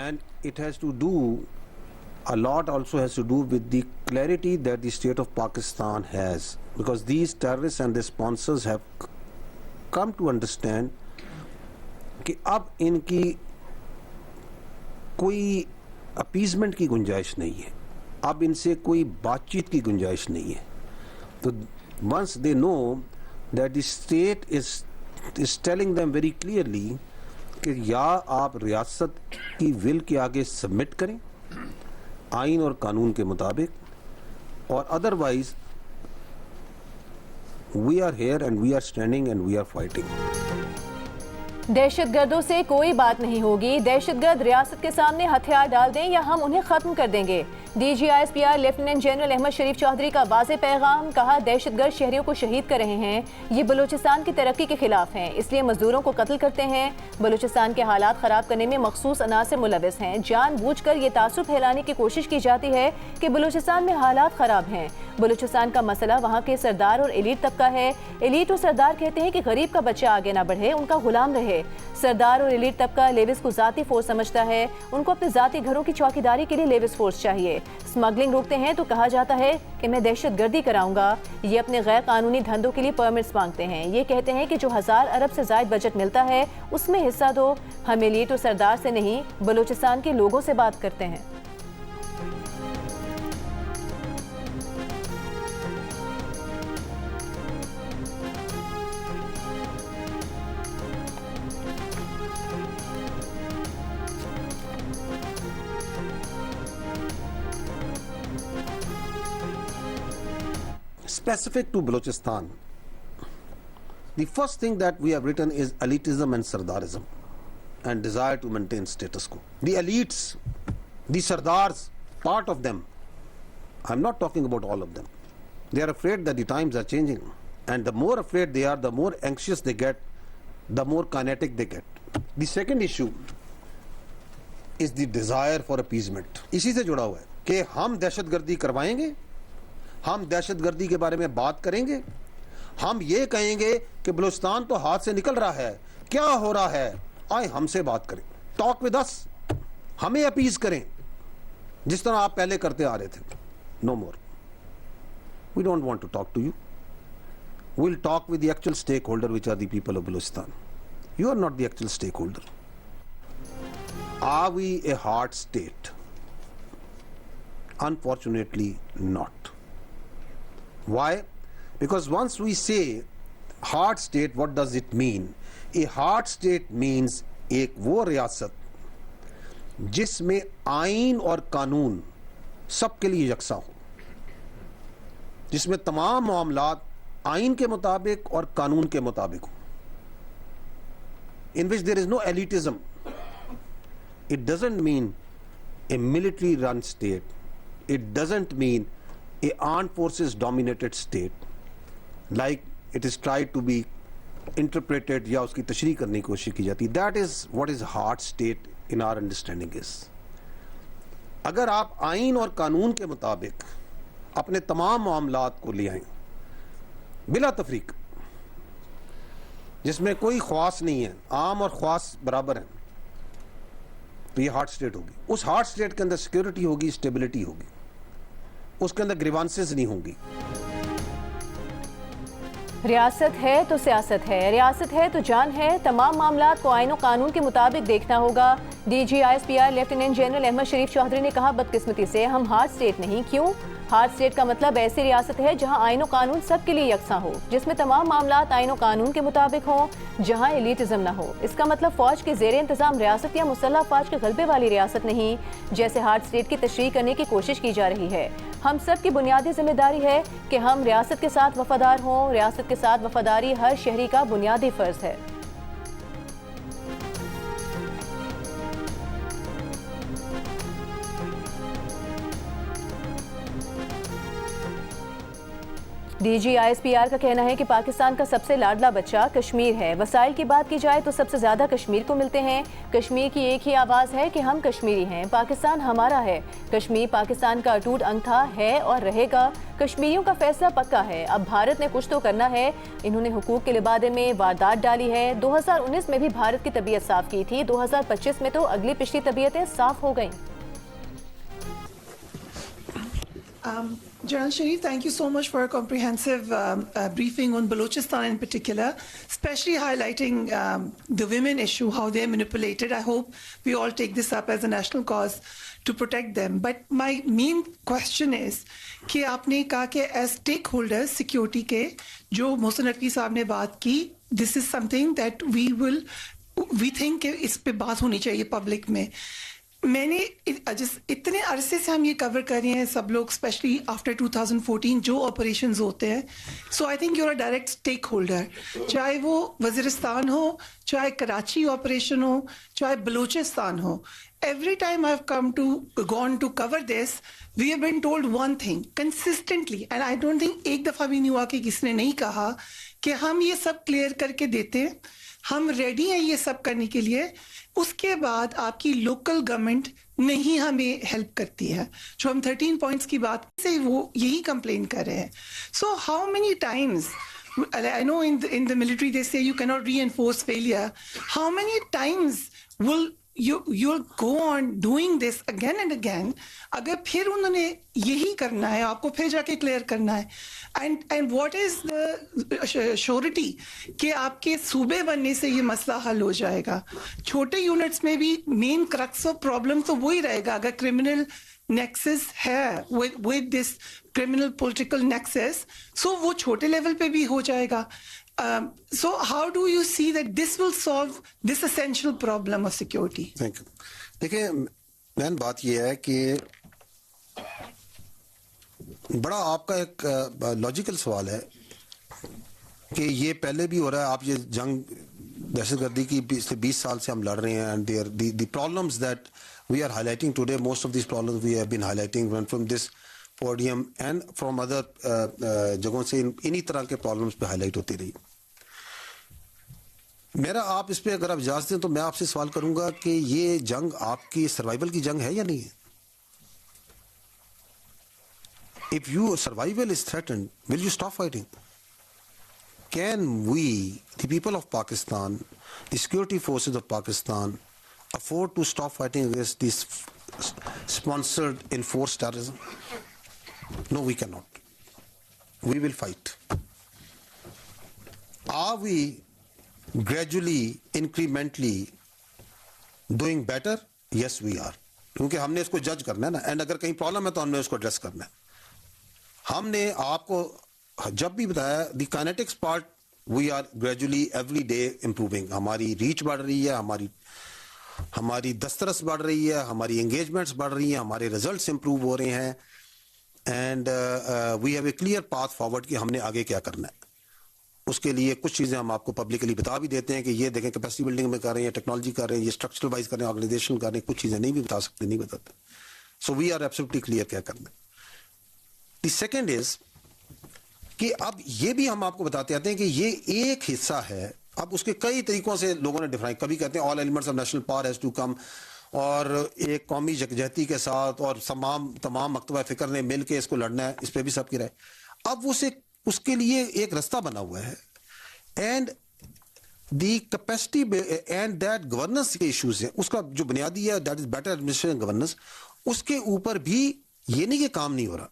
And it has to do, a lot also has to do with the clarity that the state of Pakistan has, because these terrorists and their sponsors have come to understand کہ اب ان کی کوئی appeasement کی گنجائش نہیں ہے, اب ان سے کوئی بات چیت کی گنجائش نہیں ہے. تو once they know that the state is telling them very clearly کہ یا آپ ریاست کی ول کے آگے سبمٹ کریں آئین اور قانون کے مطابق, اور otherwise we are here and we are standing and we are fighting. دہشت گردوں سے کوئی بات نہیں ہوگی, دہشت گرد ریاست کے سامنے ہتھیار ڈال دیں یا ہم انہیں ختم کر دیں گے. D G I S P R lieutenant general Ahmed Sharif Chaudhry کا واضح پیغام, کہا دہشت گرد شہریوں کو شہید کر رہے ہیں, یہ بلوچستان کی ترقی کے خلاف ہیں, اس لیے مزدوروں کو قتل کرتے ہیں, بلوچستان کے حالات خراب کرنے میں مخصوص عناصر ملوث ہیں, جان بوجھ کر یہ تعصب پھیلانے کی کوشش کی جاتی ہے کہ بلوچستان میں حالات خراب ہیں. بلوچستان کا مسئلہ وہاں کے سردار اور ایلیٹ طبقہ ہے. ایلیٹ اور سردار کہتے ہیں کہ غریب کا بچہ آگے نہ بڑھے, ان کا غلام رہے. سردار اور ایلیٹ طبقہ لیوز کو ذاتی فورس سمجھتا ہے, ان کو اپنے ذاتی گھروں کی چوکیداری کے لیے لیوز فورس چاہیے. اسمگلنگ روکتے ہیں تو کہا جاتا ہے کہ میں دہشت گردی کراؤں گا. یہ اپنے غیر قانونی دھندوں کے لیے پرمٹس مانگتے ہیں. یہ کہتے ہیں کہ جو 1000 ارب سے زائد بجٹ ملتا ہے اس میں حصہ دو. ہم ایلیٹ اور سردار سے نہیں, بلوچستان کے لوگوں سے بات کرتے ہیں. Specific to Balochistan, the first thing that we have written is elitism and sardarism and desire to maintain status quo. The elites, the sardars, part of them, I'm not talking about all of them, they are afraid that the times are changing, and the more afraid they are, the more anxious they get, the more kinetic they get. The second issue is the desire for appeasement. اسی سے جڑا ہوا ہے کہ ہم دہشت گردی کروائیں گے, ہم دہشت گردی کے بارے میں بات کریں گے, ہم یہ کہیں گے کہ بلوچستان تو ہاتھ سے نکل رہا ہے, کیا ہو رہا ہے, آئے ہم سے بات کریں, ٹاک ود اس, ہمیں اپیز کریں جس طرح آپ پہلے کرتے آ رہے تھے. No more, we don't want to talk to you, we'll talk with the actual stakeholder which are the people of Balochistan. You are not the actual stakeholder. Are we a hard state? Unfortunately not. Why? Because once we say hard state, what does it mean? A hard state means ایک وہ ریاست جس میں آئین اور قانون سب کے لیے یکساں ہو, جس میں تمام معاملات آئین کے مطابق اور قانون کے مطابق ہو, in which there is no elitism. It doesn't mean a military run state. It doesn't mean a armed forces dominated state like it is tried to be interpreted یا اس کی تشریح کرنے کی کوشش کی جاتی. That is what is hard state in our understanding is. اگر آپ آئین اور قانون کے مطابق اپنے تمام معاملات کو لے آئیں بلا تفریق, جس میں کوئی خواص نہیں ہے, عام اور خاص برابر ہیں, تو یہ ہارڈ اسٹیٹ ہوگی. اس ہارڈ اسٹیٹ کے اندر سیکیورٹی ہوگی, اسٹیبلٹی ہوگی, اس کے اندر گریوانسز نہیں ہوں گی. ریاست ہے تو سیاست ہے, ریاست ہے تو جان ہے, تمام معاملات کو آئین و قانون کے مطابق دیکھنا ہوگا. D G I S P R lieutenant general Ahmed Sharif Chaudhry نے کہا بدقسمتی سے ہم ہارڈ اسٹیٹ نہیں. کیوں؟ ہارڈ اسٹیٹ کا مطلب ایسی ریاست ہے جہاں آئین و قانون سب کے لیے یکساں ہو, جس میں تمام معاملات آئین و قانون کے مطابق ہوں, جہاں ایلیٹزم نہ ہو. اس کا مطلب فوج کے زیر انتظام ریاست یا مسلح افواج کے غلبے والی ریاست نہیں, جیسے ہارڈ اسٹیٹ کی تشریح کرنے کی کوشش کی جا رہی ہے. ہم سب کی بنیادی ذمہ داری ہے کہ ہم ریاست کے ساتھ وفادار ہوں. ریاست کے ساتھ وفاداری ہر شہری کا بنیادی فرض ہے. DGISPR کا کہنا ہے کہ پاکستان کا سب سے لاڈلا بچہ کشمیر ہے. وسائل کی بات کی جائے تو سب سے زیادہ کشمیر کو ملتے ہیں. کشمیر کی ایک ہی آواز ہے کہ ہم کشمیری ہیں. پاکستان ہمارا ہے. کشمیر پاکستان کا اٹوٹ انگ تھا, ہے اور رہے گا. کشمیریوں کا فیصلہ پکا ہے. اب بھارت نے کچھ تو کرنا ہے. انہوں نے حقوق کے لبادے میں واردات ڈالی ہے. 2019 میں بھی بھارت کی طبیعت صاف کی تھی. 2025 میں تو اگلی پچھلی طبیعتیں صاف ہو گئیں. General Sharif, thank you so much for a comprehensive briefing on Balochistan in particular, especially highlighting the women issue, how they're manipulated. I hope we all take this up as a national cause to protect them. But my main question is کہ آپ نے کہا کہ as stakeholders security کے جو محسن نقوی صاحب نے بات کی, this is something that we think کہ اس پہ بات ہونی چاہیے پبلک میں. میں نے اتنے عرصے سے ہم یہ کور کر رہے ہیں سب لوگ, اسپیشلی آفٹر 2014 جو آپریشنز ہوتے ہیں. So I think you are direct stakeholder, چاہے وہ وزیرستان ہو, چاہے کراچی آپریشن ہو, چاہے بلوچستان ہو. Every time I've gone to cover this, we have been told one thing consistently, and I don't think ایک دفعہ بھی نہیں ہوا کہ کسی نے نہیں کہا کہ ہم یہ سب کلیئر کر کے دیتے ہیں, ہم ریڈی ہیں یہ سب کرنے کے لیے. اس کے بعد آپ کی لوکل گورنمنٹ نہیں ہمیں ہیلپ کرتی ہے. جو ہم 13 پوائنٹس کی بات سے وہ یہی کمپلین کر رہے ہیں. So how many Times, I know in the military they say you cannot reinforce failure. How many times will you'll go on doing this again and again? اگر پھر انہوں نے یہی کرنا ہے, آپ کو پھر جا کے کلیئر کرنا ہے. And what is the surety کہ آپ کے صوبے بننے سے یہ مسئلہ حل ہو جائے گا؟ چھوٹے یونٹس میں بھی مین کرکس آف پرابلم تو وہی رہے گا. اگر کرمنل نیکسس ہے with this criminal political nexus, so وہ چھوٹے لیول پہ بھی ہو جائے گا. So how do you see that this will solve this essential problem of security? Thank you. دیکھیں مین بات یہ ہے کہ بڑا آپ کا ایک لاجیکل سوال ہے کہ یہ پہلے بھی ہو رہا ہے. آپ یہ جنگ دہشت گردی کی پچھلے 20 سال سے ہم لڑ رہے ہیں, and the problems that we are highlighting today, most of these problems we have been highlighting from this podium and from other جگہوں سے انہی طرح کے پرابلمس پہ ہائی لائٹ ہوتی رہی. میرا آپ اس پہ اگر آپ اجازت دیں تو میں آپ سے سوال کروں گا کہ یہ جنگ آپ کی سروائیول کی جنگ ہے یا نہیں ہے؟ If your survival is threatened, will you stop fighting? Can we, the people of Pakistan, the security forces of Pakistan, afford to stop fighting against this sponsored, enforced terrorism? No, we cannot. We will fight. Are we gradually, incrementally doing better? Yes, we are. کیونکہ ہم نے اس کو جج کرنا ہے نا, and اگر کہیں پرابلم ہے تو ہم نے اس کو ایڈریس کرنا ہے. ہم نے آپ کو جب بھی بتایا the kinetics part, we are gradually every day improving. ہماری ریچ بڑھ رہی ہے, ہماری دسترس بڑھ رہی ہے, ہماری انگیجمنٹس بڑھ رہی ہیں, ہمارے ریزلٹس امپروو ہو رہے ہیں, and we have a clear path forward کہ ہم نے آگے کیا کرنا ہے. اس کے لیے کچھ چیزیں ہم آپ کو پبلکلی بتا بھی دیتے ہیں کہ یہ دیکھیں کیپیسٹی بلڈنگ میں کر رہے ہیں, ٹیکنالوجی کر رہے ہیں, یہ اسٹرکچرل وائز کر رہے ہیں, آرگنائزیشن کر رہے ہیں. کچھ چیزیں نہیں بھی بتا سکتے, نہیں بتاتے. سو وی آر ایبسولوٹلی کلیئر کیا کرنا ہے. دی سیکنڈ از کہ اب یہ بھی ہم آپ کو بتاتے آتے ہیں کہ یہ ایک حصہ ہے. اب اس کے کئی طریقوں سے لوگوں نے ڈیفائن, کبھی کہتے ہیں all elements of national power has to come, اور ایک قومی یکجہتی کے ساتھ اور تمام مکتبہ فکر نے مل کے اس کو لڑنا ہے. اس پہ بھی سب کی رائے. اب اس کے لیے ایک رستہ بنا ہوا ہے, and the capacity and that governance کے ایشوز ہیں. اس کا جو بنیادی ہے that is better administration governance. اس کے اوپر بھی یہ نہیں کہ کام نہیں ہو رہا.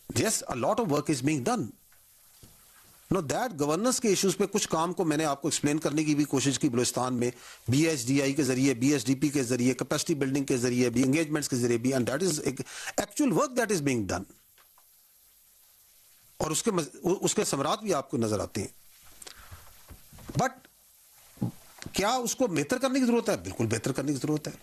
Yes, a lot of work is being done. No, that governance کے ایشوز پہ کچھ کام کو میں نے آپ کو ایکسپلین کرنے کی بھی کوشش کی بلوچستان میں, BSDI کے ذریعے, BSDP کے ذریعے, کیپیسٹی بلڈنگ کے ذریعے بھی, انگیجمنٹس کے ذریعے بھی, and that is actual work that is being done. اور اس کے ثمرات بھی آپ کو نظر آتے ہیں. بٹ کیا اس کو بہتر کرنے کی ضرورت ہے؟ بالکل بہتر کرنے کی ضرورت ہے.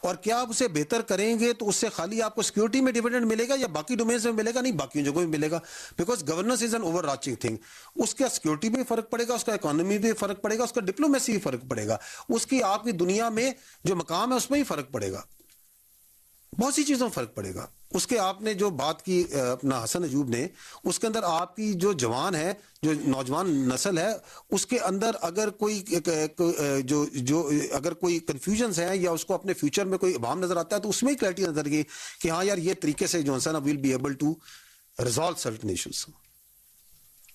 اور کیا آپ اسے بہتر کریں گے تو اس سے خالی آپ کو سیکورٹی میں ڈیویڈنڈ ملے گا یا باقی ڈومینز میں ملے گا؟ نہیں, باقی جگہوں میں ملے گا. Because governance is an overarching thing. اس کا سیکورٹی میں فرق پڑے گا, اس کا اکانومی بھی فرق پڑے گا, اس کا ڈپلومیسی بھی فرق پڑے گا, اس کی آپ کی دنیا میں جو مقام ہے اس میں ہی فرق پڑے گا, بہت سی چیزوں میں فرق پڑے گا. اس کے آپ نے جو بات کی اپنا حسن ایوب نے، اس کے اندر آپ کی جو جوان ہے، جو نوجوان نسل ہے، اس کے اندر اگر کوئی جو اگر کوئی کنفیوژنز ہیں یا اس کو اپنے فیوچر میں کوئی ابہام نظر آتا ہے تو اس میں ہی کلیئرٹی نظر گئی کہ ہاں یار یہ طریقے سے جو ہے نا will be able to resolve certain issues.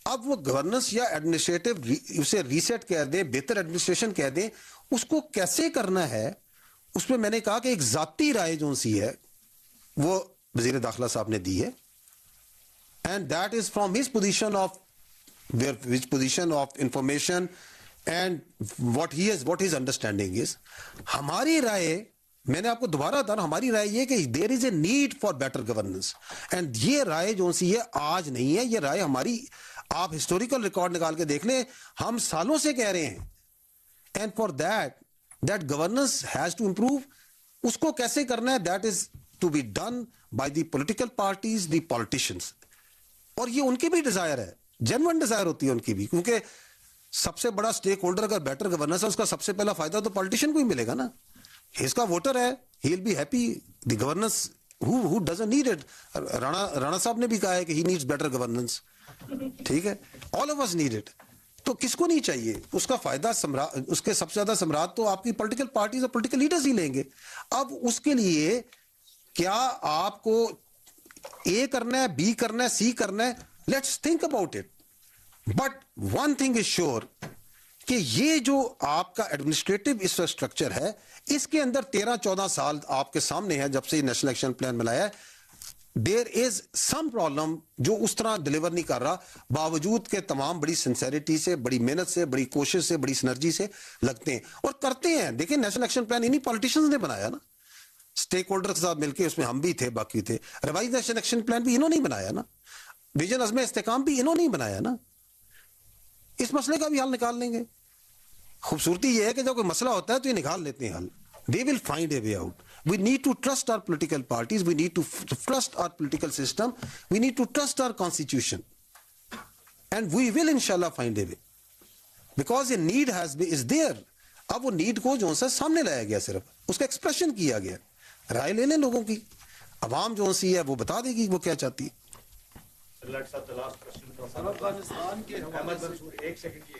اب وہ گورننس یا ایڈمنسٹریٹو اسے ریسیٹ کہہ دیں، بہتر ایڈمنسٹریشن کہہ دیں، اس کو کیسے کرنا ہے اس میں میں نے کہا کہ ایک ذاتی رائے جو سی ہے وہ وزیر داخلہ صاحب نے دی ہے، and that is from his position of which position of information and what his understanding is. ہماری رائے، میں نے آپ کو دوبارہ بتا رہا ہوں، ہماری رائے یہ کہ there is a need for better governance, and یہ رائے جو سی ہے آج نہیں ہے، یہ رائے ہماری، آپ ہسٹوریکل ریکارڈ نکال کے دیکھ لیں، ہم سالوں سے کہہ رہے ہیں. And for that governance has to improve. اس کو کیسے کرنا ہے، that is to be done by the political parties, the politicians. اور یہ ان کی بھی ڈیزائر ہے، جینوئن ڈیزائر ہوتی ہے ان کی بھی، کیونکہ سب سے بڑا اسٹیک ہولڈر اگر بیٹر گورننس ہے اس کا سب سے پہلا فائدہ تو پالیٹیشین کو ہی ملے گا نا. اس کا ووٹر ہے، he will be happy. The governance who doesn't need it. Rana sahab نے بھی کہا ہے کہ he needs better governance. ٹھیک ہے، all of us need it. تو کس کو نہیں چاہیے؟ اس کا فائدہ اس کے سب سے زیادہ سمراٹ تو آپ کی پولیٹیکل پارٹیز اور پولیٹیکل لیڈرز ہی لیں گے. اب اس کے لیے کیا آپ کو اے کرنا ہے، بی کرنا ہے، سی کرنا ہے؟ Let's think about it. But one thing is sure کہ یہ جو آپ کا ایڈمنسٹریٹو انفراسٹرکچر ہے، اس کے اندر 13-14 سال آپ کے سامنے ہے جب سے نیشنل ایکشن پلان ملایا ہے. دیر از سم پرابلم جو اس طرح ڈلیور نہیں کر رہا، باوجود کہ تمام بڑی سنسیریٹی سے، بڑی محنت سے، بڑی کوشش سے، بڑی سنرجی سے لگتے ہیں اور کرتے ہیں. دیکھیں نیشنل ایکشن پلان انہی پولیٹیشنز نے بنایا نا، اسٹیک ہولڈر کے ساتھ مل کے، اس میں ہم بھی تھے، باقی تھے. ریوائز نیشنل ایکشن پلان بھی انہوں نے بنایا نا، ویژن عزم استحکام بھی انہوں نے بنایا نا. اس مسئلے کا بھی حل نکال لیں گے. خوبصورتی یہ ہے کہ جب کوئی مسئلہ ہوتا ہے تو یہ نکال لیتے ہیں حل. They will find a way out. We need to trust our political parties. We need to trust our political system. We need to trust our constitution. And we will inshallah find a way. Because a need is there. اب وہ need کو جو سا سامنے لایا گیا، صرف اس کا ایکسپریشن کیا گیا. رائے لے لیں لوگوں کی، عوام جو سی ہے وہ بتا دے گی وہ کیا چاہتی ہے. افغانستان کے ایک سیکنڈ کی